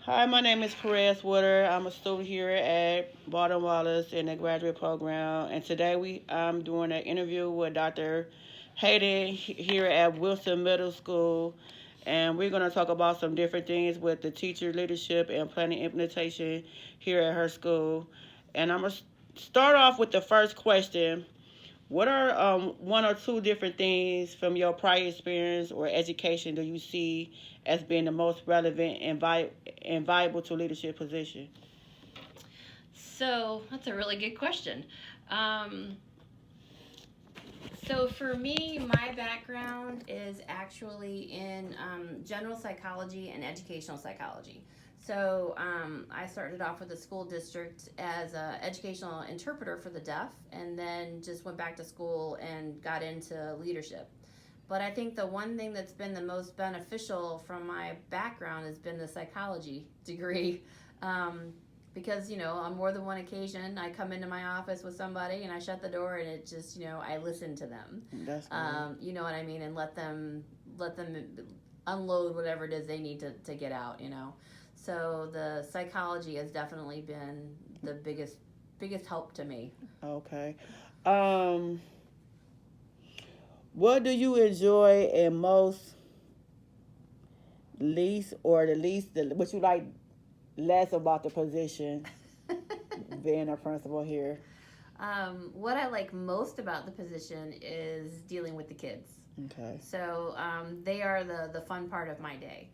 Hi, my name is Perez Water. I'm a student here at Baldwin Wallace in the graduate program, and today I'm doing an interview with Dr. Hayden here at Wilson Middle School, and we're going to talk about some different things with the teacher leadership and planning implementation here at her school. And I'm going to start off with the first question. What are one or two different things from your prior experience or education do you see as being the most relevant and viable to leadership position? So that's a really good question. Um, so for me, my background is actually in general psychology and educational psychology. I started off with the school district as an educational interpreter for the deaf, and then just went back to school and got into leadership. But I think the one thing that's been the most beneficial from my background has been the psychology degree. Um, because on more than one occasion I come into my office with somebody and I shut the door and it just I listen to them. That's good. You know what I mean, and let them unload whatever it is they need to get out. So the psychology has definitely been the biggest help to me. Okay. Um, what do you enjoy and most least, or the least, what you like less about the position being a principal here? What I like most about the position is dealing with the kids. Okay. They are the fun part of my day.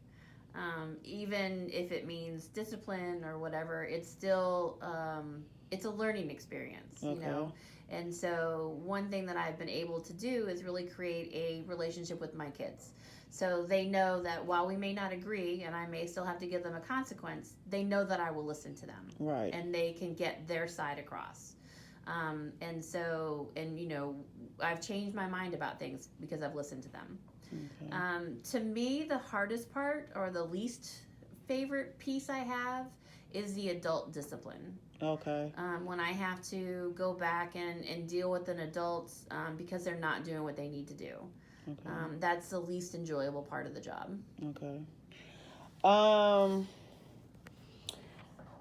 Even if it means discipline or whatever, it's a learning experience, Okay. And so one thing that I've been able to do is really create a relationship with my kids. So they know that while we may not agree and I may still have to give them a consequence, they know that I will listen to them Right. and they can get their side across. I've changed my mind about things because I've listened to them. Okay. To me, the hardest part or the least favorite piece I have is the adult discipline. Okay. When I have to go back and deal with an adult because they're not doing what they need to do. Okay. That's the least enjoyable part of the job. Okay. Um,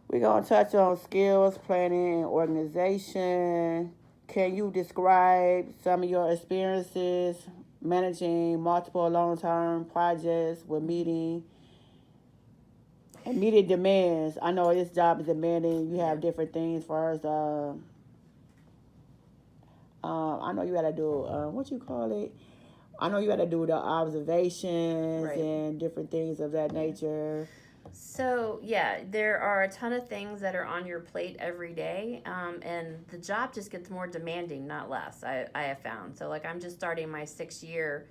we're gonna touch on skills, planning, and organization. Can you describe some of your experiences managing multiple long-term projects with meeting immediate demands? I know this job is demanding. You have different things for us. I know you got to do what you call it. I know you got to do the observations Right. and different things of that nature. So, yeah, there are a ton of things that are on your plate every day, and the job just gets more demanding, not less, I have found. So, like, I'm just starting my 6th year,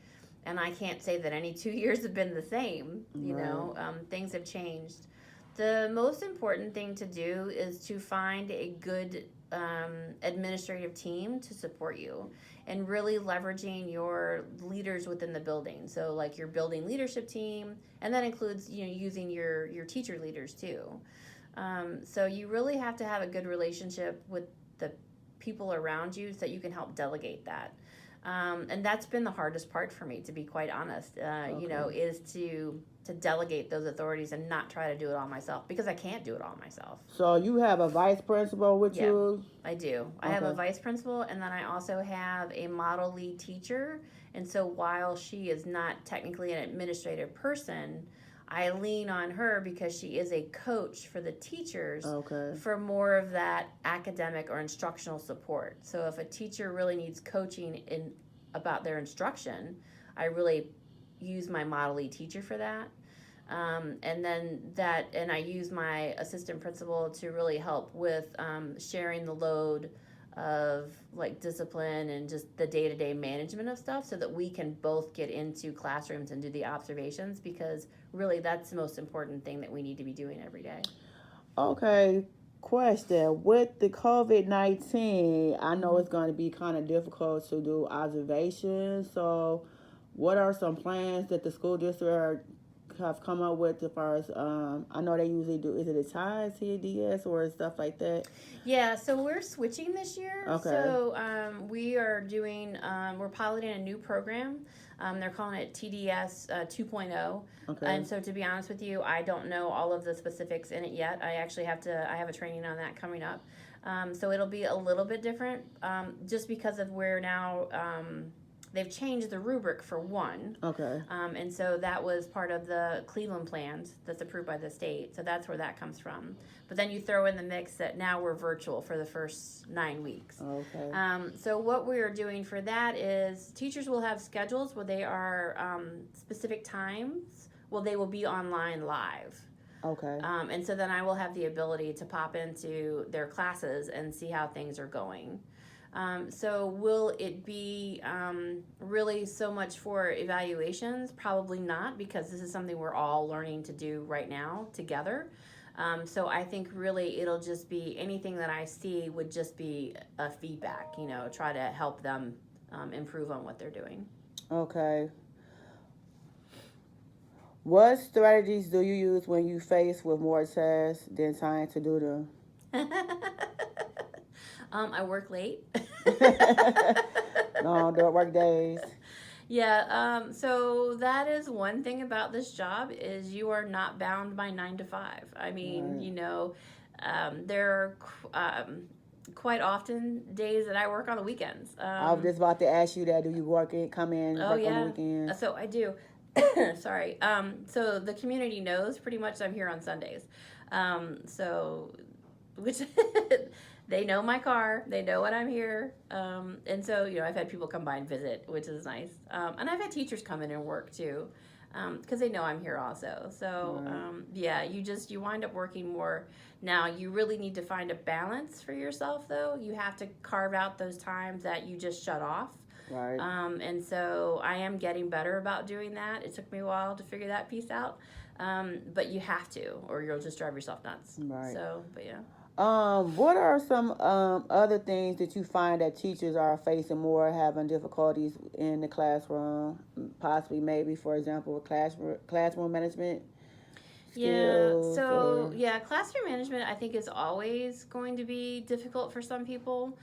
and I can't say that any 2 years have been the same. Right. Things have changed. The most important thing to do is to find a good administrative team to support you and really leveraging your leaders within the building. So, like your building leadership team, and that includes using your teacher leaders too. So you really have to have a good relationship with the people around you so that you can help delegate that. And that's been the hardest part for me, to be quite honest. Okay. Is to delegate those authorities and not try to do it all myself because I can't do it all myself. So you have a vice principal with Yeah, you? I do. I have a Okay. vice principal, and then I also have a model lead teacher. And so while she is not technically an administrative person, I lean on her because she is a coach for the teachers Okay. for more of that academic or instructional support. So if a teacher really needs coaching in about their instruction, I really use my model lead teacher for that. And I use my assistant principal to really help with sharing the load of like discipline and just the day-to-day management of stuff so that we can both get into classrooms and do the observations, because really that's the most important thing that we need to be doing every day. Okay. Question. With the COVID-19, I know Mm-hmm. it's going to be kind of difficult to do observations. So, what are some plans that the school district are have come up with as far as I know they usually do, is it a TIES, TDS, or stuff like that? Yeah, so we're switching this year. Okay. So we are doing, we're piloting a new program. They're calling it TDS 2.0. Okay. And so to be honest with you, I don't know all of the specifics in it yet. I actually I have a training on that coming up. So it'll be a little bit different just because of where now they've changed the rubric for one. Okay. And so that was part of the Cleveland plans that's approved by the state. So that's where that comes from. But then you throw in the mix that now we're virtual for the first 9 weeks. Okay. So what we are doing for that is teachers will have schedules where they are specific times. Well, they will be online live. Okay. And so then I will have the ability to pop into their classes and see how things are going. So will it be really so much for evaluations? Probably not, because this is something we're all learning to do right now together. So I think really it'll just be anything that I see would just be a feedback, try to help them improve on what they're doing. Okay. What strategies do you use when you face with more tasks than time to do them? I work late. No, don't work days. Yeah, so that is one thing about this job is you are not bound by 9 to 5. I mean, right. There are quite often days that I work on the weekends. I was just about to ask you that. Do you come in work on the weekends? So I do. Sorry. So the community knows pretty much I'm here on Sundays. Which they know my car, they know when I'm here, and so I've had people come by and visit, which is nice, and I've had teachers come in and work too, because they know I'm here also. So right. You wind up working more. Now you really need to find a balance for yourself, though. You have to carve out those times that you just shut off. Right. And so I am getting better about doing that. It took me a while to figure that piece out, but you have to, or you'll just drive yourself nuts. Right. So, but yeah. What are some other things that you find that teachers are facing more, having difficulties in the classroom? Possibly, maybe, for example, classroom management skills? Classroom management I think is always going to be difficult for some people.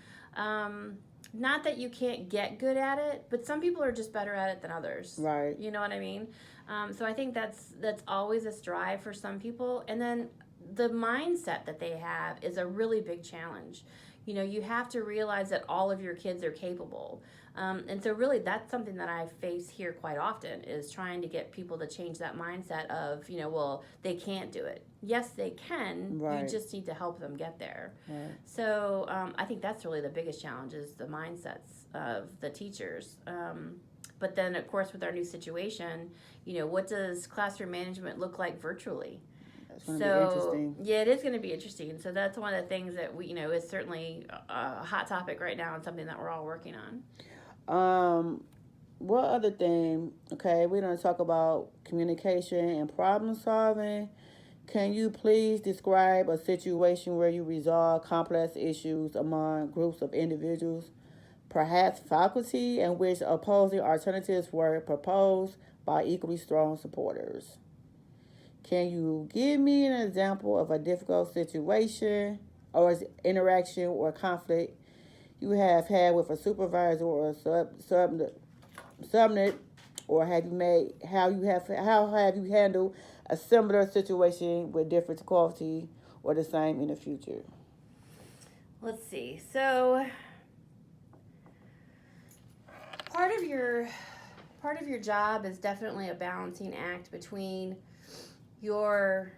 Not that you can't get good at it, but some people are just better at it than others. Right. You know what I mean? So I think that's always a strive for some people. And then the mindset that they have is a really big challenge. You have to realize that all of your kids are capable. And so really that's something that I face here quite often is trying to get people to change that mindset of, well, they can't do it. Yes, they can. Right. You just need to help them get there. Right. So I think that's really the biggest challenge is the mindsets of the teachers. But then, of course, with our new situation, what does classroom management look like virtually? It's going to be interesting. Yeah, it is going to be interesting. So that's one of the things that we, is certainly a hot topic right now and something that we're all working on. What other thing? Okay, we're going to talk about communication and problem solving. Can you please describe a situation where you resolve complex issues among groups of individuals, perhaps faculty, in which opposing alternatives were proposed by equally strong supporters? Can you give me an example of a difficult situation or interaction or conflict you have had with a supervisor or a subordinate, or how have you handled a similar situation with different difficulty or the same in the future? Let's see. So part of your job is definitely a balancing act between your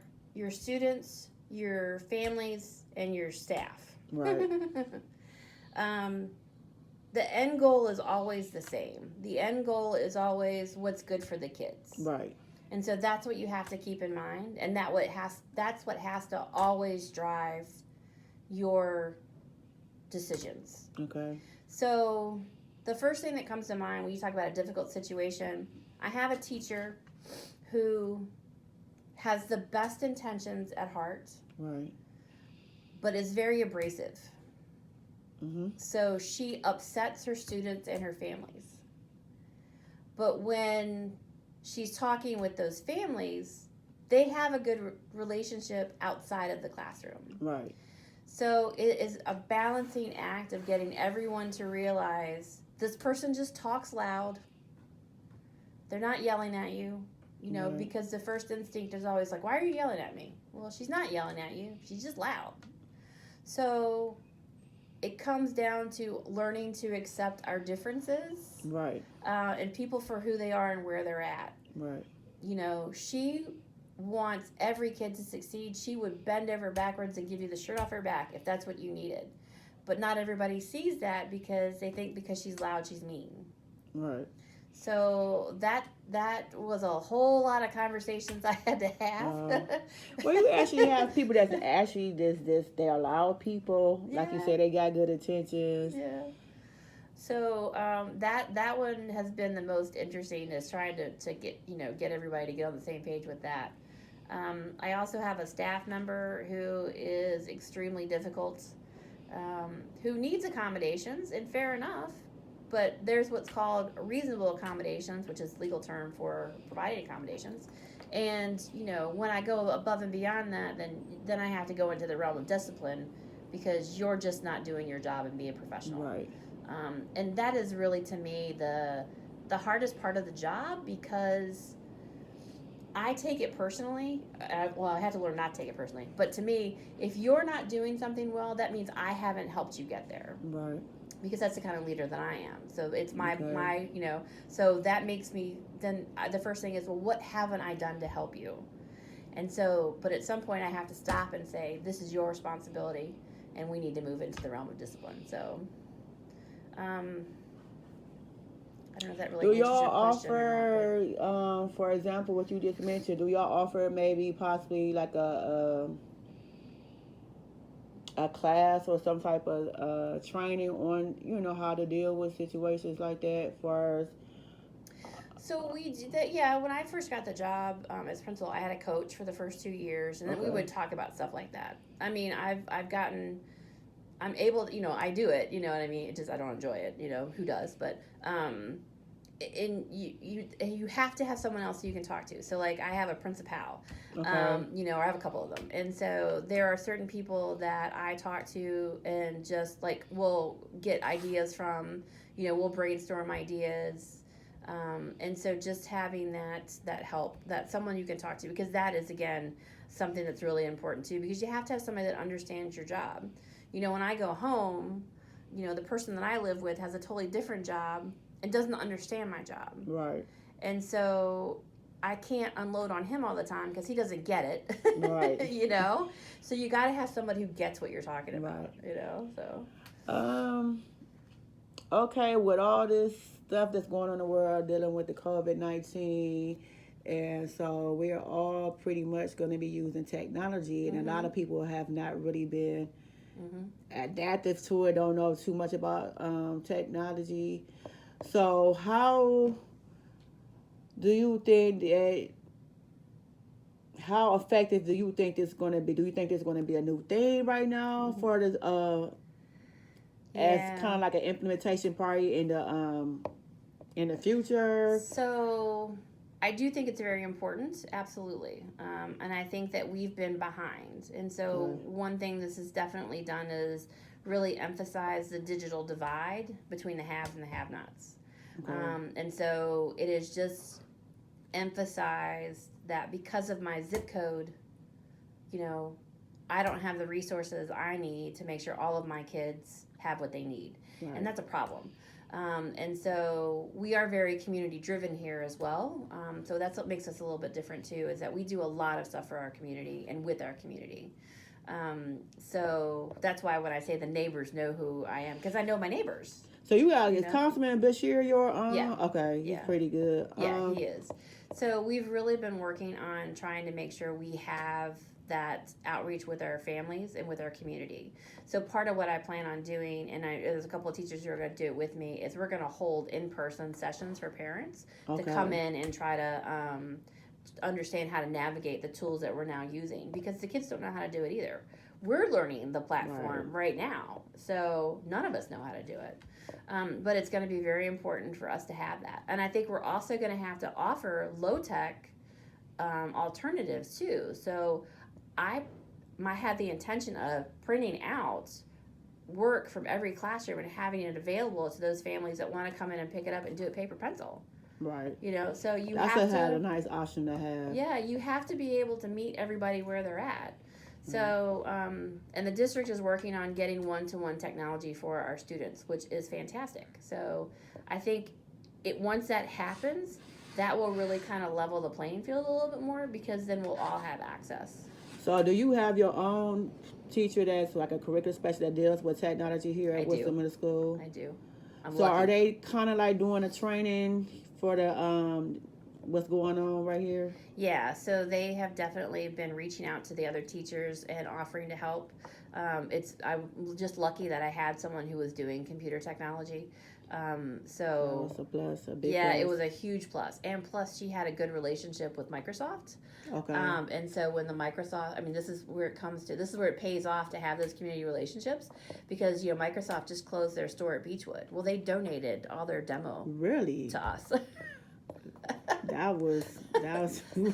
students, your families, and your staff. Right. The end goal is always the same. The end goal is always what's good for the kids. Right. And so that's what you have to keep in mind, and that's what has to always drive your decisions. Okay. So the first thing that comes to mind when you talk about a difficult situation, I have a teacher who has the best intentions at heart, right, but is very abrasive. Mm-hmm. So she upsets her students and her families. But when she's talking with those families, they have a good relationship outside of the classroom. Right. So it is a balancing act of getting everyone to realize this person just talks loud. They're not yelling at you, Right. because the first instinct is always like, why are you yelling at me? Well, she's not yelling at you. She's just loud. So it comes down to learning to accept our differences, Right. and people for who they are and where they're at. Right. She wants every kid to succeed. She would bend over backwards and give you the shirt off her back if that's what you needed. But not everybody sees that because they think because she's loud, she's mean. Right. So that was a whole lot of conversations I had to have. Well, you actually have people that's actually this they allow people, like you Yeah. said, they got good intentions. Yeah. So that one has been the most interesting, is trying to get everybody to get on the same page with that. I also have a staff member who is extremely difficult, who needs accommodations, and fair enough. But there's what's called reasonable accommodations, which is legal term for providing accommodations. And when I go above and beyond that, then I have to go into the realm of discipline, because you're just not doing your job and being professional. Right. And that is really, to me, the hardest part of the job, because I take it personally. I have to learn not to take it personally. But to me, if you're not doing something well, that means I haven't helped you get there. Right. Because that's the kind of leader that I am. So it's my Okay. so that makes me, then the first thing is, well, what haven't I done to help you? And so, but at some point I have to stop and say, this is your responsibility, and we need to move into the realm of discipline. So, I don't know if that really Do answers your y'all question or not, offer, for example, what you just mentioned? Do y'all offer maybe possibly like a class or some type of training on how to deal with situations like that? So we did that. Yeah, when I first got the job as principal, I had a coach for the first 2 years, and then we Okay. would talk about stuff like that. I mean, I'm able to, I do it. You know what I mean? It just, I don't enjoy it. Who does? But and you have to have someone else you can talk to. So like, I have a principal, Okay. or I have a couple of them, and so there are certain people that I talk to, and just like we'll get ideas from. We'll brainstorm ideas. And so just having that help, that someone you can talk to, because that is, again, something that's really important too, because you have to have somebody that understands your job. When I go home, the person that I live with has a totally different job and doesn't understand my job. Right. And so I can't unload on him all the time because he doesn't get it. Right. So you got to have somebody who gets what you're talking about, Right. so. Okay, with all this stuff that's going on in the world, dealing with the COVID-19, and so we're all pretty much going to be using technology, and a lot of people have not really been adaptive to it, don't know too much about technology. So how do you think that, how effective do you think this is going to be? Do you think there's going to be a new thing right now for this as kind of like an implementation party in the future? So I do think it's very important, absolutely. And I think that we've been behind. And so one thing this has definitely done is really emphasize the digital divide between the haves and the have-nots. Okay. And so it is just emphasized that because of my zip code, I don't have the resources I need to make sure all of my kids have what they need. Right. And that's a problem. And so we are very community driven here as well. So that's what makes us a little bit different too, is that we do a lot of stuff for our community and with our community. So that's why when I say the neighbors know who I am, because I know my neighbors. So you got, is Councilman Bashir your Yeah. Okay, he's pretty good. Yeah, he is. So we've really been working on trying to make sure we have that outreach with our families and with our community. So part of what I plan on doing, and there's a couple of teachers who are going to do it with me, is we're going to hold in-person sessions for parents to come in and try to understand how to navigate the tools that we're now using, because the kids don't know how to do it either. we're learning the platform right now. So none of us know how to do it. But it's going to be very important for us to have that. And I think we're also going to have to offer low tech alternatives too. So I had the intention of printing out work from every classroom and having it available to those families that want to come in and pick it up and do it paper pencil. Right. You know, so you That's have to. a nice option to have. Yeah, you have to be able to meet everybody where they're at. So, and the district is working on getting one-to-one technology for our students, which is fantastic. So, I think once that happens, that will really kind of level the playing field a little bit more, because then we'll all have access. So, do you have your own teacher that's like a curriculum specialist that deals with technology here at Worcester Middle School? I do. So, are they kind of like doing a training for the what's going on right here? Yeah, so they have definitely been reaching out to the other teachers and offering to help. I'm just lucky that I had someone who was doing computer technology. So it's a plus, a big yeah, plus. It was a huge plus, and plus she had a good relationship with Microsoft. Okay. And so when the Microsoft, I mean, this is where it pays off to have those community relationships, because Microsoft just closed their store at Beechwood. Well, they donated all their demo really to us. That was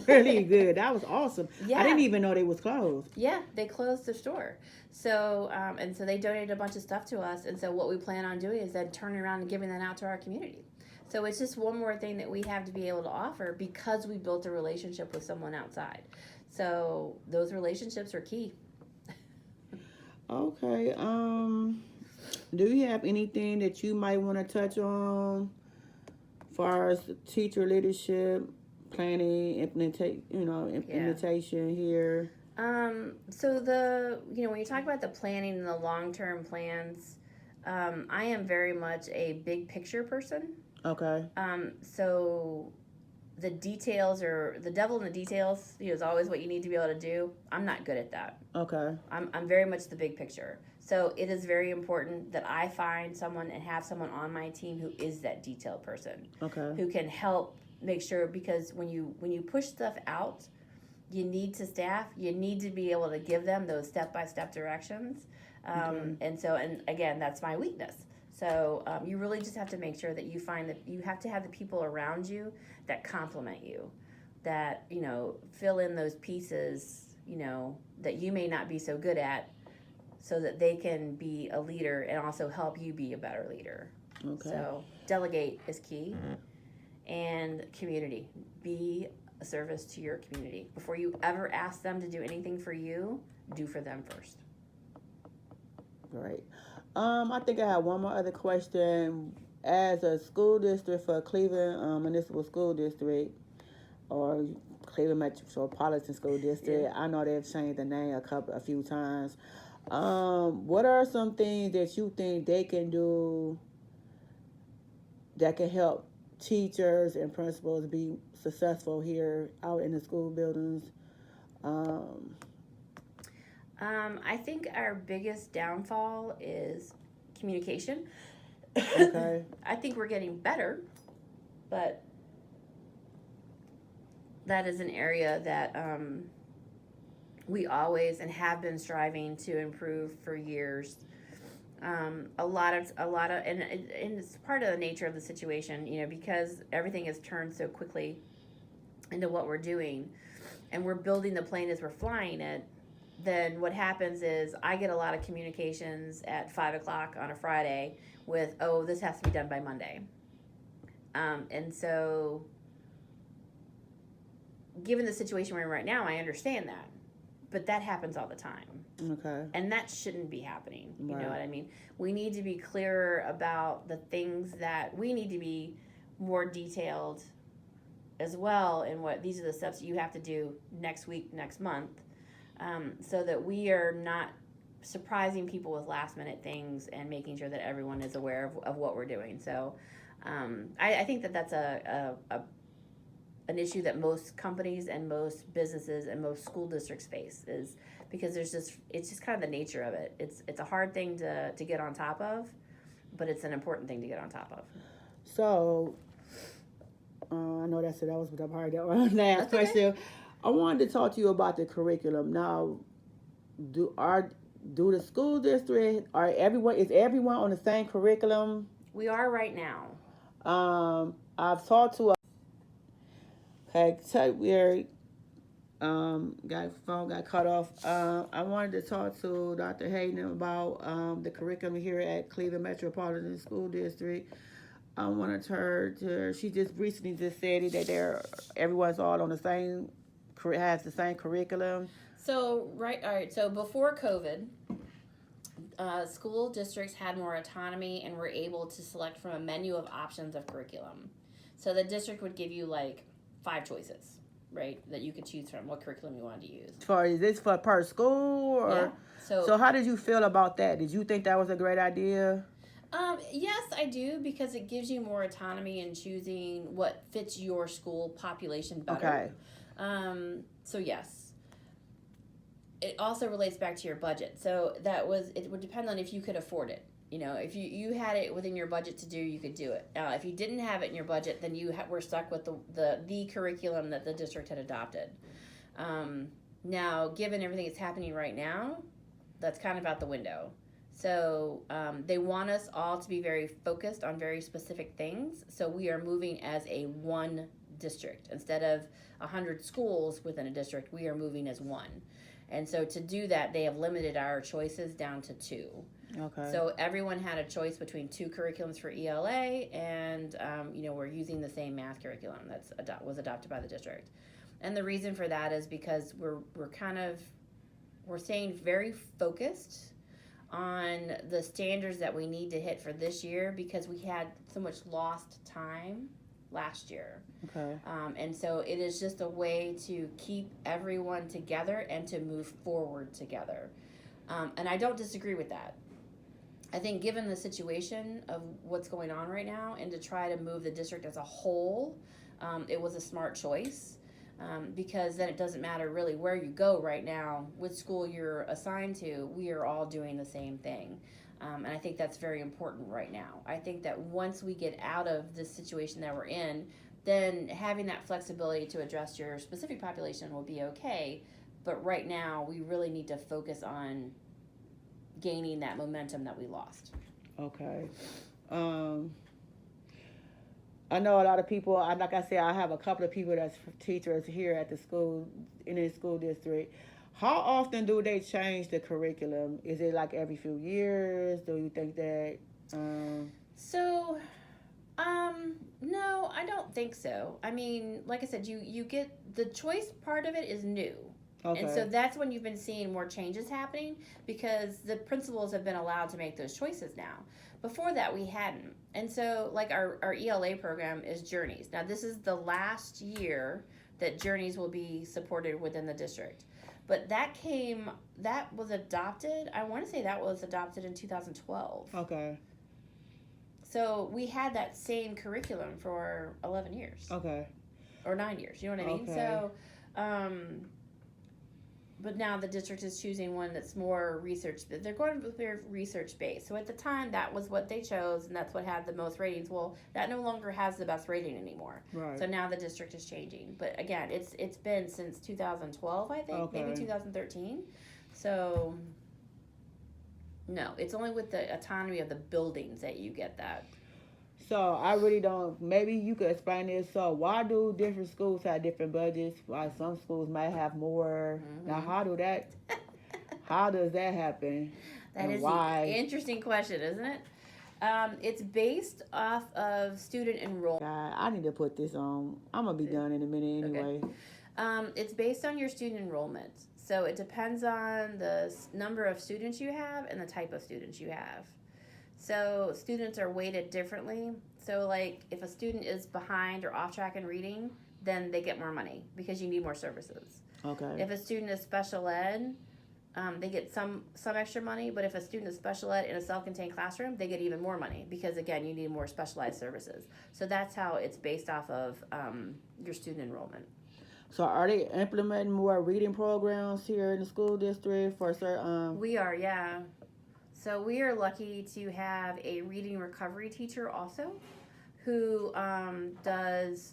really good. That was awesome. Yeah. I didn't even know they was closed. Yeah, they closed their store. So and so they donated a bunch of stuff to us, and so what we plan on doing is then turning around and giving that out to our community. So it's just one more thing that we have to be able to offer, because we built a relationship with someone outside. So those relationships are key. Okay. Do you have anything that you might want to touch on as far as teacher leadership, planning, implementation here? So when you talk about the planning and the long-term plans, I am very much a big picture person. Okay. So the details, or the devil in the details, is always what you need to be able to do. I'm not good at that. Okay. I'm very much the big picture. So it is very important that I find someone and have someone on my team who is that detailed person. Okay. Who can help make sure, because when you push stuff out, you need to staff. You need to be able to give them those step-by-step directions. And again, that's my weakness. So you really just have to make sure that you find that you have to have the people around you that complement you, that fill in those pieces that you may not be so good at, so that they can be a leader and also help you be a better leader. Okay. So delegate is key, and community. Be a service to your community. Before you ever ask them to do anything for you, do for them first. Great. I think I have one more other question. As a school district for Cleveland Municipal School District, or Cleveland Metropolitan School District, I know they've changed the name a few times. What are some things that you think they can do that can help teachers and principals be successful here out in the school buildings? I think our biggest downfall is communication. Okay. I think we're getting better, but that is an area that we always and have been striving to improve for years. A lot of, and it's part of the nature of the situation, because everything has turned so quickly into what we're doing, and we're building the plane as we're flying it. Then what happens is I get a lot of communications at 5:00 on a Friday with, this has to be done by Monday. And so given the situation we're in right now, I understand that. But that happens all the time. Okay. And that shouldn't be happening. You Right. know what I mean? We need to be clearer about the things that we need to be more detailed as well, in what these are the steps you have to do next week, next month, so that we are not surprising people with last minute things, and making sure that everyone is aware of what we're doing. So I think that's an issue that most companies and most businesses and most school districts face, is because it's just kind of the nature of it. It's a hard thing to get on top of, but it's an important thing to get on top of. So I know that was the part that was last question. I wanted to talk to you about the curriculum. Now, do the school district or everyone is everyone on the same curriculum? We are right now. I've talked to okay, tell where got phone got cut off. I wanted to talk to Dr. Hayden about the curriculum here at Cleveland Metropolitan School District. I wanted her to. She just recently just said it, that everyone's all on the same has the same curriculum. So all right. So before COVID, school districts had more autonomy and were able to select from a menu of options of curriculum. So the district would give you like 5 choices, right, that you could choose from what curriculum you wanted to use. Is this for per school or? Yeah. So how did you feel about that? Did you think that was a great idea? Yes, I do, because it gives you more autonomy in choosing what fits your school population better. Okay. So yes. It also relates back to your budget. So it would depend on if you could afford it. You know, if you had it within your budget to do, you could do it. If you didn't have it in your budget, then you were stuck with the curriculum that the district had adopted. Now, given everything that's happening right now, that's kind of out the window. So they want us all to be very focused on very specific things. So we are moving as a one district. Instead of 100 schools within a district, we are moving as one. And so to do that, they have limited our choices down to 2. Okay. So everyone had a choice between 2 curriculums for ELA, and we're using the same math curriculum that was adopted by the district. And the reason for that is because we're staying very focused on the standards that we need to hit for this year, because we had so much lost time last year. Okay. And so it is just a way to keep everyone together and to move forward together. And I don't disagree with that. I think given the situation of what's going on right now, and to try to move the district as a whole, it was a smart choice. Because then it doesn't matter really where you go right now, which school you're assigned to, we are all doing the same thing. And I think that's very important right now. I think that once we get out of this situation that we're in, then having that flexibility to address your specific population will be okay. But right now, we really need to focus on gaining that momentum that we lost. Okay. I know a lot of people. Like I said, I have a couple of people that's teachers here at the school in the school district. How often do they change the curriculum? Is it like every few years? Do you think that? No, I don't think so. I mean, like I said, you get the choice part of it is new. Okay. And so that's when you've been seeing more changes happening, because the principals have been allowed to make those choices now. Before that, we hadn't. And so, like, our ELA program is Journeys. Now, this is the last year that Journeys will be supported within the district. But that was adopted, I want to say that was adopted in 2012. Okay. So we had that same curriculum for 11 years. Okay. Or 9 years, you know what I mean? Okay. So, but now the district is choosing one that's more research. They're going with their research based. So at the time, that was what they chose, and that's what had the most ratings. Well, that no longer has the best rating anymore. Right. So now the district is changing. But again, it's been since 2012, I think, okay. maybe 2013. So no, it's only with the autonomy of the buildings that you get that. So I really don't. Maybe you could explain this. So why do different schools have different budgets? Why some schools might have more? Mm-hmm. Now, how does that happen? That is an interesting question, isn't it? It's based off of student enrollment. God, I need to put this on. I'm gonna be done in a minute anyway. Okay. It's based on your student enrollment. So it depends on the number of students you have and the type of students you have. So students are weighted differently. So like if a student is behind or off track in reading, then they get more money because you need more services. Okay. If a student is special ed, they get some extra money. But if a student is special ed in a self-contained classroom, they get even more money because, again, you need more specialized services. So that's how it's based off of your student enrollment. So are they implementing more reading programs here in the school district for certain? We are, yeah. So we are lucky to have a reading recovery teacher also, who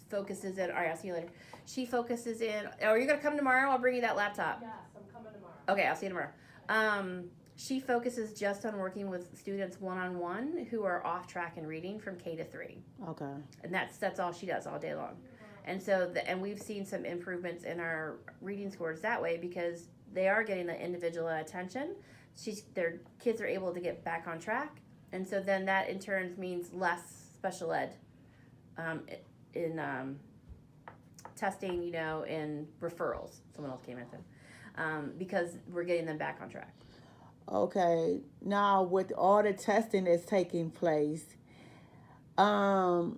focuses in. All right, I'll see you later. She focuses in. Oh, are you gonna come tomorrow? I'll bring you that laptop. Yes, I'm coming tomorrow. Okay, I'll see you tomorrow. She focuses just on working with students one-on-one who are off track in reading from K-3. Okay. And that's all she does all day long. And so and we've seen some improvements in our reading scores that way because they are getting the individual attention. Their kids are able to get back on track, and so then that in turn means less special ed in testing, in referrals. Someone else came in because we're getting them back on track. Okay. Now, with all the testing that's taking place, what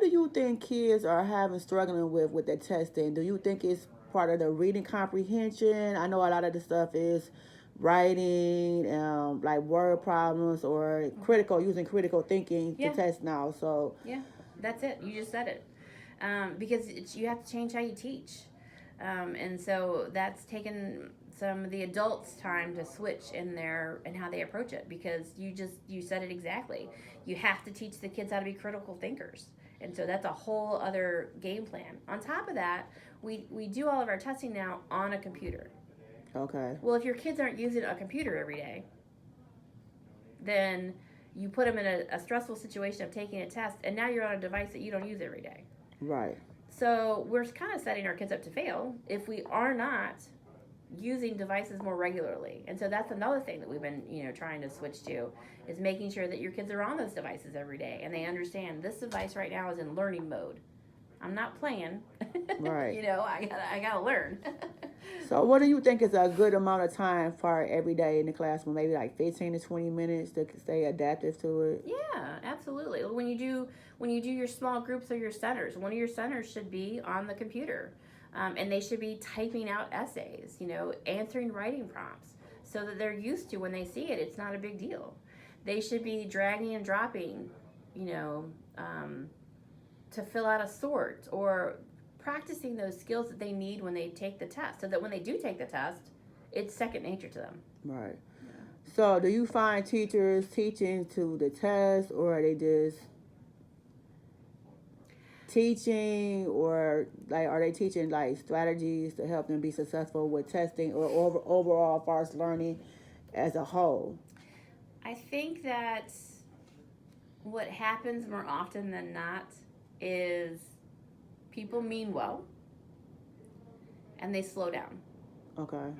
do you think kids are struggling with the testing? Do you think it's part of the reading comprehension? I know a lot of the stuff is writing, like word problems or using critical thinking to test now. So yeah, that's it. You just said it. Because you have to change how you teach. And so that's taken some of the adults' time to switch in how they approach it, because you said it exactly. You have to teach the kids how to be critical thinkers. And so that's a whole other game plan. On top of that, we do all of our testing now on a computer. Okay. Well, if your kids aren't using a computer every day, then you put them in a stressful situation of taking a test, and now you're on a device that you don't use every day. Right. So we're kind of setting our kids up to fail if we are not using devices more regularly. And so that's another thing that we've been, trying to switch to, is making sure that your kids are on those devices every day and they understand this device right now is in learning mode. I'm not playing. Right. I gotta learn. So what do you think is a good amount of time for every day in the classroom? Maybe like 15 to 20 minutes to stay adaptive to it? Yeah, absolutely. When you do your small groups or your centers, one of your centers should be on the computer. And they should be typing out essays, answering writing prompts, so that they're used to when they see it, it's not a big deal. They should be dragging and dropping, to fill out a sort, or practicing those skills that they need when they take the test, so that when they do take the test, it's second nature to them. Right. Yeah. So do you find teachers teaching to the test, or are they just teaching, or are they teaching strategies to help them be successful with testing, or overall as far as learning as a whole? I think that what happens more often than not is people mean well and they slow down. Okay.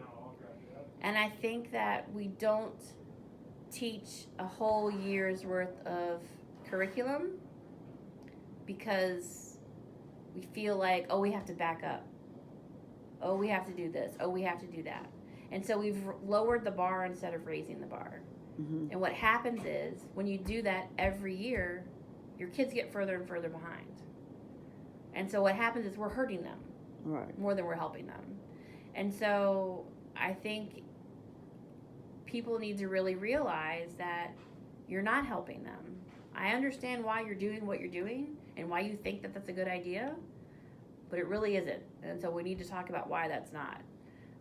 And I think that we don't teach a whole year's worth of curriculum because we feel like, we have to back up. We have to do this. We have to do that. And so we've lowered the bar instead of raising the bar. Mm-hmm. And what happens is, when you do that every year, your kids get further and further behind. And so what happens is we're hurting them, right, more than we're helping them. And so I think people need to really realize that you're not helping them. I understand why you're doing what you're doing and why you think that that's a good idea, but it really isn't. And so we need to talk about why that's not.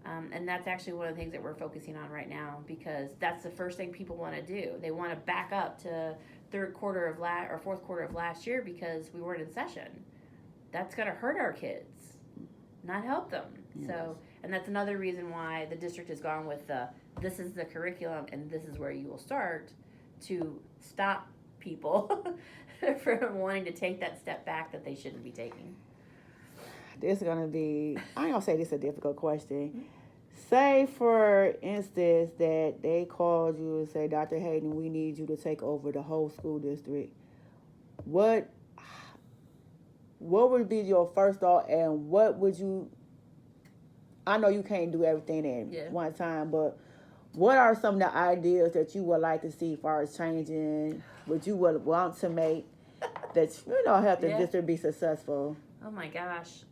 And that's actually one of the things that we're focusing on right now, because that's the first thing people want to do. They want to back up to fourth quarter of last year because we weren't in session. That's going to hurt our kids, not help them. Yes. So, and that's another reason why the district has gone with this is the curriculum and this is where you will start, to stop people from wanting to take that step back that they shouldn't be taking. This is going to be, I ain't going to say this is a difficult question. Say, for instance, that they called you and say, Dr. Hayden, we need you to take over the whole school district. What would be your first thought, and what would you, I know you can't do everything at one time, but what are some of the ideas that you would like to see as far as changing, what you would want to make that, help the district be successful? Oh my gosh.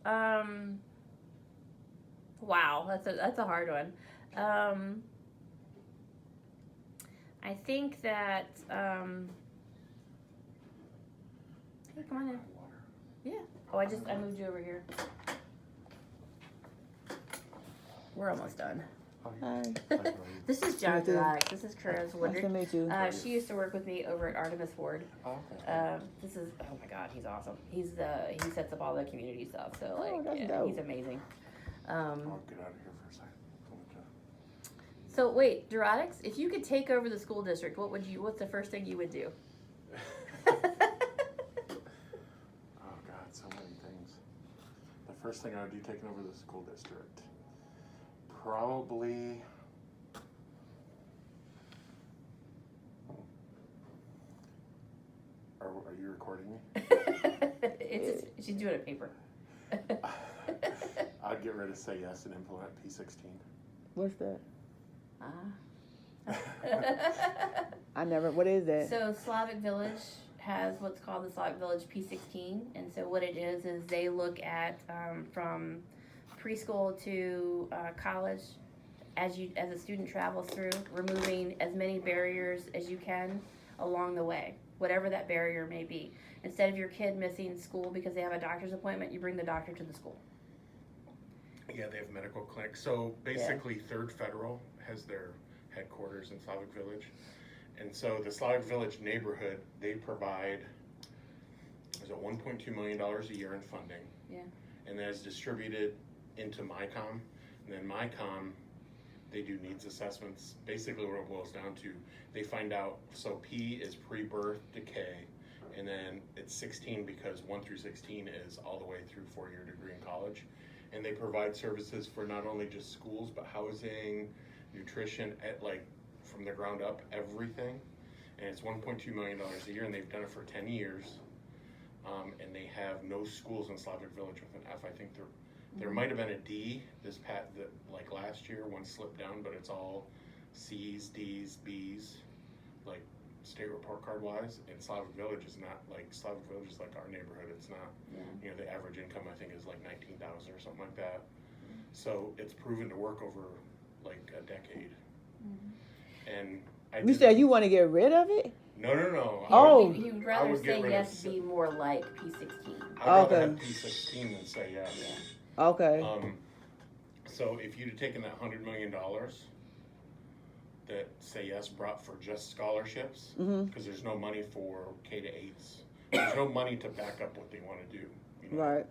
Wow, that's a hard one. I think that hey, come on in. Yeah. I moved you over here. We're almost done. Hi. This is John Durack. This is Corinne Woodard. Nice to meet you. She used to work with me over at Artemis Ward. Oh, okay. This is, oh my God, he's awesome. He sets up all the community stuff. So that's dope. He's amazing. I'll get out of here for a second. So wait, Durotics, if you could take over the school district, what's the first thing you would do? Oh God, so many things. The first thing I would do taking over the school district, probably. Are you recording me? She's doing a paper. I'd get rid of Say Yes and implement P16. What's that? Ah. What is that? So Slavic Village has what's called the Slavic Village P16, and so what it is they look at from preschool to college as a student travels through, removing as many barriers as you can along the way, whatever that barrier may be. Instead of your kid missing school because they have a doctor's appointment, you bring the doctor to the school. Yeah, they have medical clinics. So basically, Third Federal has their headquarters in Slavic Village. And so the Slavic Village neighborhood, they provide, is it $1.2 million a year in funding. Yeah. And that is distributed into MyCom. And then MyCom, they do needs assessments. Basically what it boils down to, they find out, so P is pre-birth decay, and then it's 16 because 1 through 16 is all the way through 4-year degree in college. And they provide services for not only just schools, but housing, nutrition, from the ground up, everything. And it's $1.2 million a year, and they've done it for 10 years. And they have no schools in Slavic Village with an F. I think there might have been a D last year, one slipped down, but it's all C's, D's, B's, like state report card wise. And Slavic Village is not Slavic Village is like our neighborhood. It's not, the average income I think is like 19,000 or something like that. So it's proven to work over like a decade. And you said you want to get rid of it? No. Oh. He would rather say yes be more like P16. I'd rather have P16 than say yes. Yeah. Okay. So if you'd have taken that $100 million that Say Yes brought for just scholarships, because there's no money for K to 8s, there's no money to back up what they want to do. Right.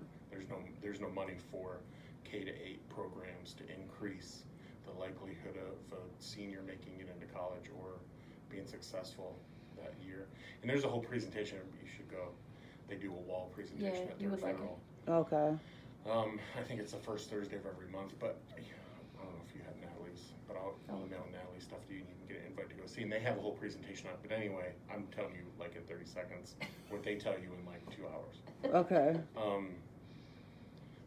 There's no money for K to 8 programs to increase the likelihood of a senior making it into college or being successful that year. And there's a whole presentation you should go. They do a wall presentation at you Third would like Federal. Okay. I think it's the first Thursday of every month, but I don't know if you have Natalie's, but I'll email Natalie stuff to you and you can get an invite to go see. And they have a whole presentation on it. But anyway, I'm telling you like in 30 seconds what they tell you in like 2 hours. Okay.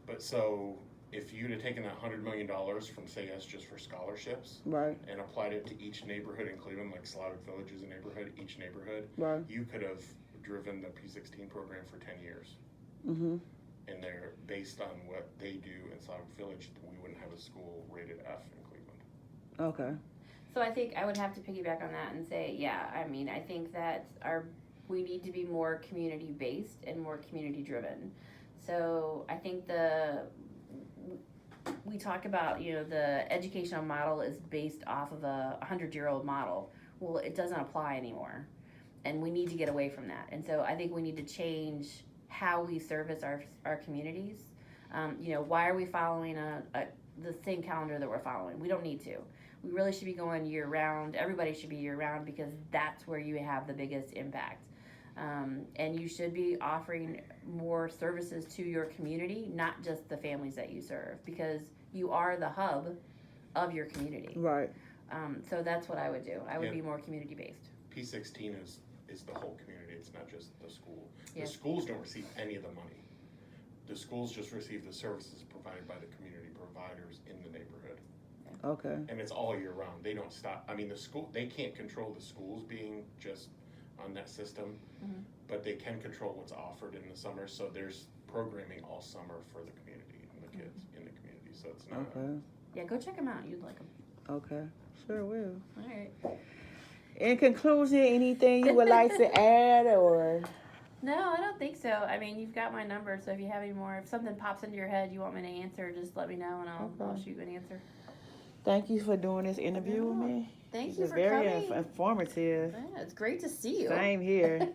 But so if you'd have taken that $100 million from Say Yes just for scholarships, right, and applied it to each neighborhood in Cleveland, like Slavic Village is a neighborhood, each neighborhood, right, you could have driven the P16 program for 10 years. Mm-hmm. And they're based on what they do in Slavic Village, we wouldn't have a school rated F in Cleveland. Okay. So I think I would have to piggyback on that and say, I think that we need to be more community based and more community driven. So I think we talk about, the educational model is based off of a 100-year-old model. Well, it doesn't apply anymore. And we need to get away from that. And so I think we need to change how we service our communities. Why are we following the same calendar that we're following? We don't need to. We really should be going year round. Everybody should be year round because that's where you have the biggest impact. And you should be offering more services to your community, not just the families that you serve, because you are the hub of your community. Right. So that's what I would do. I would be more community based. P16 is the whole community. It's not just the school. Yeah. The schools don't receive any of the money. The schools just receive the services provided by the community providers in the neighborhood. Okay. And it's all year round. They don't stop. I mean, they can't control the schools being just on that system, but they can control what's offered in the summer. So there's programming all summer for the community and the kids in the community. So it's not. Okay. Yeah, go check them out. You'd like them. Okay. Sure will. All right. In conclusion, anything you would like to add or? No, I don't think so. I mean, you've got my number, so if you have any more, if something pops into your head you want me to answer, just let me know and I'll shoot you an answer. Thank you for doing this interview with me. Thank It you was for very coming. informative. Yeah, it's great to see you. Same here.